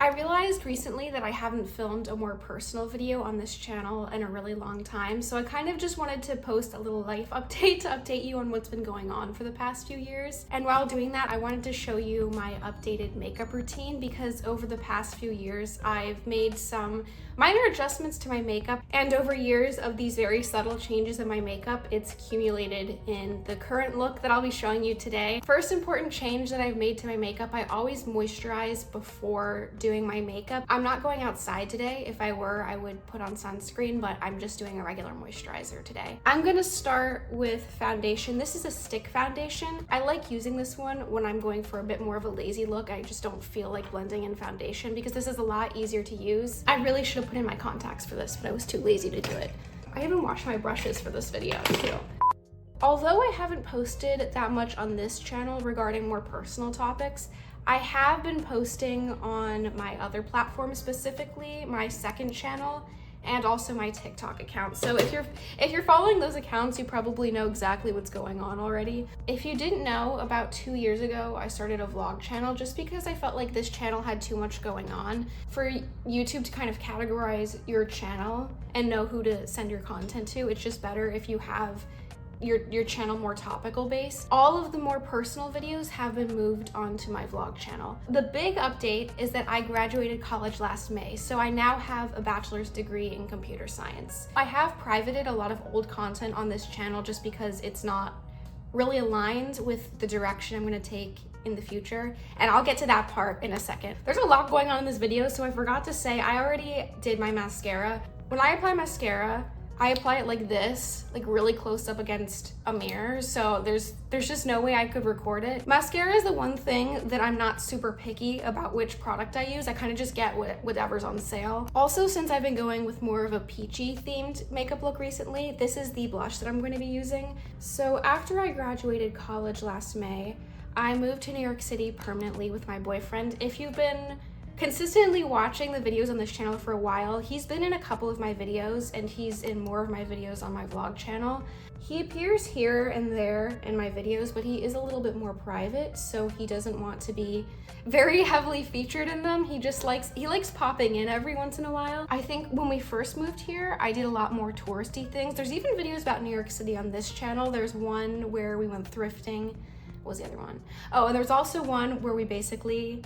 I realized recently that I haven't filmed a more personal video on this channel in a really long time, so I kind of just wanted to post a little life update to update you on what's been going on for the past few years. And while doing that, I wanted to show you my updated makeup routine because over the past few years, I've made some minor adjustments to my makeup, and over years of these very subtle changes in my makeup, it's accumulated in the current look that I'll be showing you today. First important change that I've made to my makeup, I always moisturize before doing my makeup. I'm not going outside today. If I were, I would put on sunscreen, but I'm just doing a regular moisturizer today. I'm gonna start with foundation. This is a stick foundation. I like using this one when I'm going for a bit more of a lazy look. I just don't feel like blending in foundation because this is a lot easier to use. I really should have put in my contacts for this, but I was too lazy to do it. I even washed my brushes for this video too. Although I haven't posted that much on this channel regarding more personal topics, I have been posting on my other platforms, specifically my second channel and also my TikTok account. So if you're following those accounts, you probably know exactly what's going on already. If you didn't know, about 2 years ago, I started a vlog channel just because I felt like this channel had too much going on. For YouTube to kind of categorize your channel and know who to send your content to, it's just better if you have your channel more topical based. All of the more personal videos have been moved onto my vlog channel. The big update is that I graduated college last May, so I now have a bachelor's degree in computer science. I have privated a lot of old content on this channel just because it's not really aligned with the direction I'm gonna take in the future, and I'll get to that part in a second. There's a lot going on in this video, so I forgot to say I already did my mascara. When I apply mascara, I apply it like this, like really close up against a mirror, so there's just no way I could record it. Mascara is the one thing that I'm not super picky about which product I use. I kind of just get whatever's on sale. Also, since I've been going with more of a peachy themed makeup look recently, this is the blush that I'm going to be using. So after I graduated college last May, I moved to New York City permanently with my boyfriend. If you've been consistently watching the videos on this channel for a while, he's been in a couple of my videos and he's in more of my videos on my vlog channel. He appears here and there in my videos, but he is a little bit more private, so he doesn't want to be very heavily featured in them. He likes popping in every once in a while. I think when we first moved here, I did a lot more touristy things. There's even videos about New York City on this channel. There's one where we went thrifting. What was the other one? Oh, and there's also one where we basically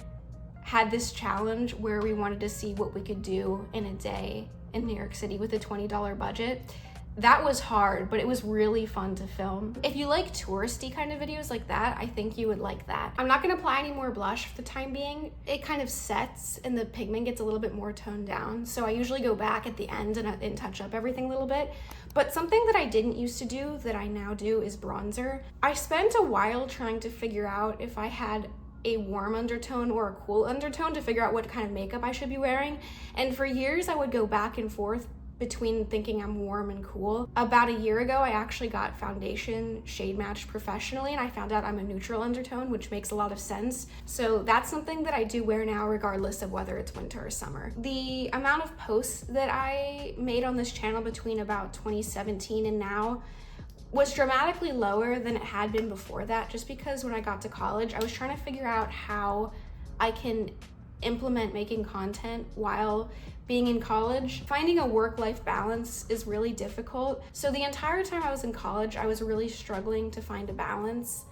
had this challenge where we wanted to see what we could do in a day in New York City with a $20 budget. That was hard, but it was really fun to film. If you like touristy kind of videos like that, I think you would like that. I'm not gonna apply any more blush for the time being. It kind of sets and the pigment gets a little bit more toned down. So I usually go back at the end and touch up everything a little bit. But something that I didn't used to do that I now do is bronzer. I spent a while trying to figure out if I had a warm undertone or a cool undertone to figure out what kind of makeup I should be wearing. And for years I would go back and forth between thinking I'm warm and cool. About a year ago, I actually got foundation shade matched professionally and I found out I'm a neutral undertone, which makes a lot of sense. So that's something that I do wear now regardless of whether it's winter or summer. The amount of posts that I made on this channel between about 2017 and now was dramatically lower than it had been before that, just because when I got to college, I was trying to figure out how I can implement making content while being in college. Finding a work-life balance is really difficult. So the entire time I was in college, I was really struggling to find a balance.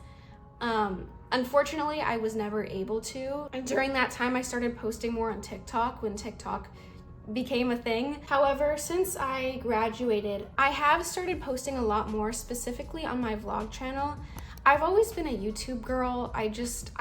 Unfortunately, I was never able to. And during that time, I started posting more on TikTok when TikTok became a thing. However, since I graduated, I have started posting a lot more, specifically on my vlog channel. I've always been a YouTube girl. I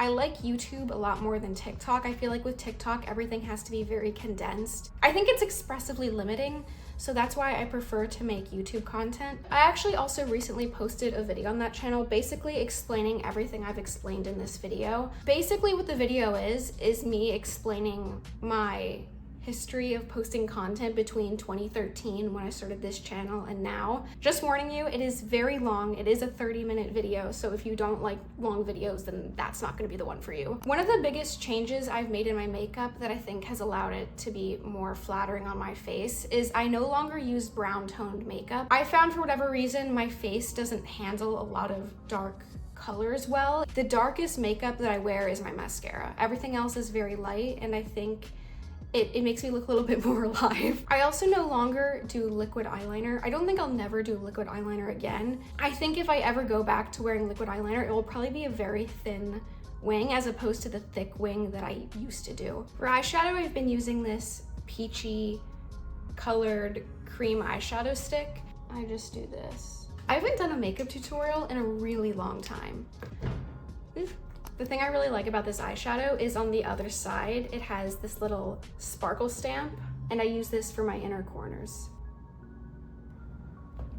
like YouTube a lot more than TikTok. I feel like with TikTok, everything has to be very condensed. I think it's expressively limiting, so that's why I prefer to make YouTube content. I actually also recently posted a video on that channel basically explaining everything I've explained in this video. Basically what the video is me explaining my history of posting content between 2013 when I started this channel and now. Just warning you, it is very long. It is a 30-minute video, so if you don't like long videos, then that's not gonna be the one for you. One of the biggest changes I've made in my makeup that I think has allowed it to be more flattering on my face is I no longer use brown toned makeup. I found for whatever reason my face doesn't handle a lot of dark colors well. The darkest makeup that I wear is my mascara. Everything else is very light, and I think it makes me look a little bit more alive. I also no longer do liquid eyeliner. I don't think I'll never do liquid eyeliner again. I think if I ever go back to wearing liquid eyeliner, it will probably be a very thin wing as opposed to the thick wing that I used to do. For eyeshadow, I've been using this peachy colored cream eyeshadow stick. I just do this. I haven't done a makeup tutorial in a really long time. The thing I really like about this eyeshadow is on the other side, it has this little sparkle stamp, and I use this for my inner corners.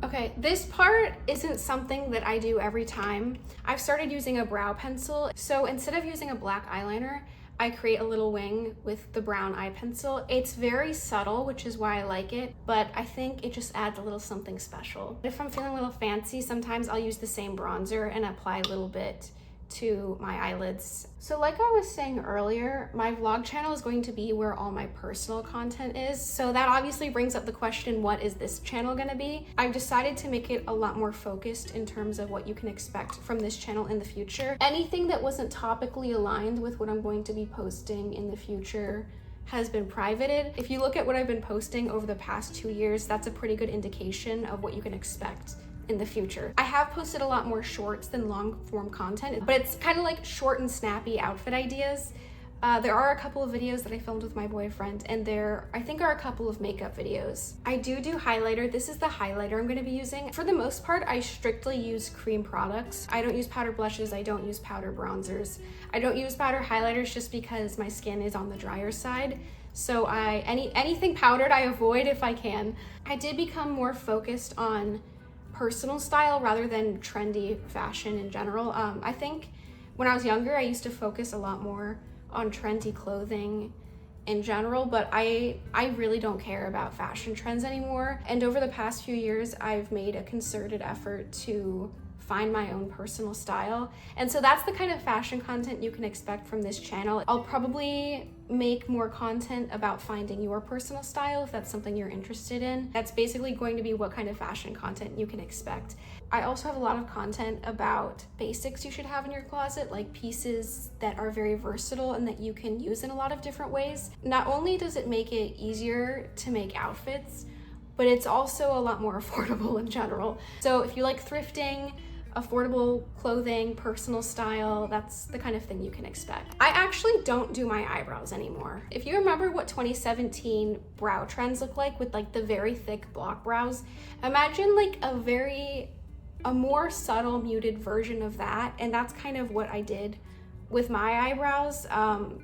Okay, this part isn't something that I do every time. I've started using a brow pencil, so instead of using a black eyeliner, I create a little wing with the brown eye pencil. It's very subtle, which is why I like it, but I think it just adds a little something special. If I'm feeling a little fancy, sometimes I'll use the same bronzer and apply a little bit to my eyelids. So like I was saying earlier, my vlog channel is going to be where all my personal content is. So that obviously brings up the question, what is this channel gonna be? I've decided to make it a lot more focused in terms of what you can expect from this channel in the future. Anything that wasn't topically aligned with what I'm going to be posting in the future has been privated. If you look at what I've been posting over the past 2 years, that's a pretty good indication of what you can expect in the future. I have posted a lot more shorts than long form content, but it's kind of like short and snappy outfit ideas. There are a couple of videos that I filmed with my boyfriend, and there I think are a couple of makeup videos. I do highlighter. This is the highlighter I'm going to be using. For the most part, I strictly use cream products. I don't use powder blushes. I don't use powder bronzers. I don't use powder highlighters just because my skin is on the drier side. So anything powdered I avoid if I can. I did become more focused on personal style rather than trendy fashion in general. I think when I was younger, I used to focus a lot more on trendy clothing in general, but I really don't care about fashion trends anymore. And over the past few years, I've made a concerted effort to find my own personal style. And so that's the kind of fashion content you can expect from this channel. I'll probably make more content about finding your personal style if that's something you're interested in. That's basically going to be what kind of fashion content you can expect. I also have a lot of content about basics you should have in your closet, like pieces that are very versatile and that you can use in a lot of different ways. Not only does it make it easier to make outfits, but it's also a lot more affordable in general. So if you like thrifting, affordable clothing, personal style, that's the kind of thing you can expect. I actually don't do my eyebrows anymore. If you remember what 2017 brow trends look like with like the very thick block brows, imagine like a more subtle muted version of that, and that's kind of what I did with my eyebrows.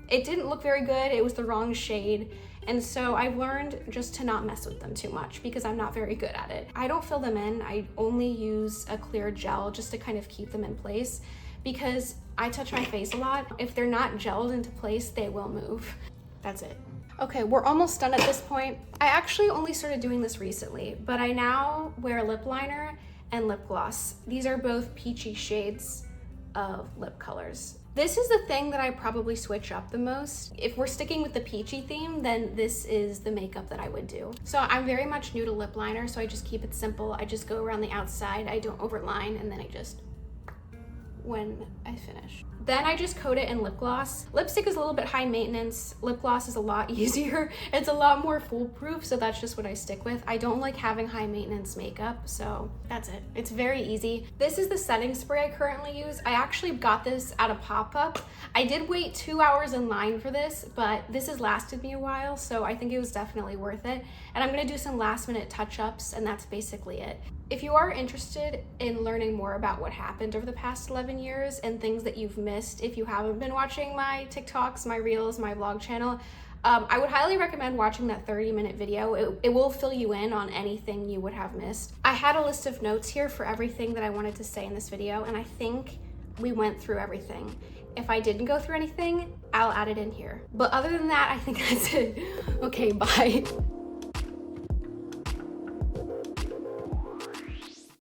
It didn't look very good, it was the wrong shade, and so I've learned just to not mess with them too much because I'm not very good at it. I don't fill them in, I only use a clear gel just to kind of keep them in place because I touch my face a lot. If they're not gelled into place, they will move. That's it. Okay, we're almost done at this point. I actually only started doing this recently, but I now wear lip liner and lip gloss. These are both peachy shades of lip colors. This is the thing that I probably switch up the most. If we're sticking with the peachy theme, then this is the makeup that I would do. So I'm very much new to lip liner, so I just keep it simple. I just go around the outside, I don't overline, and then I just, when I finish. Then I just coat it in lip gloss. Lipstick is a little bit high maintenance. Lip gloss is a lot easier. It's a lot more foolproof, so that's just what I stick with. I don't like having high maintenance makeup, so that's it. It's very easy. This is the setting spray I currently use. I actually got this at a pop-up. I did wait 2 hours in line for this, but this has lasted me a while, so I think it was definitely worth it. And I'm gonna do some last minute touch-ups, and that's basically it. If you are interested in learning more about what happened over the past 11 years and things that you've missed, if you haven't been watching my TikToks, my Reels, my vlog channel, I would highly recommend watching that 30-minute video. It will fill you in on anything you would have missed. I had a list of notes here for everything that I wanted to say in this video, and I think we went through everything. If I didn't go through anything, I'll add it in here. But other than that, I think that's it. Okay, bye.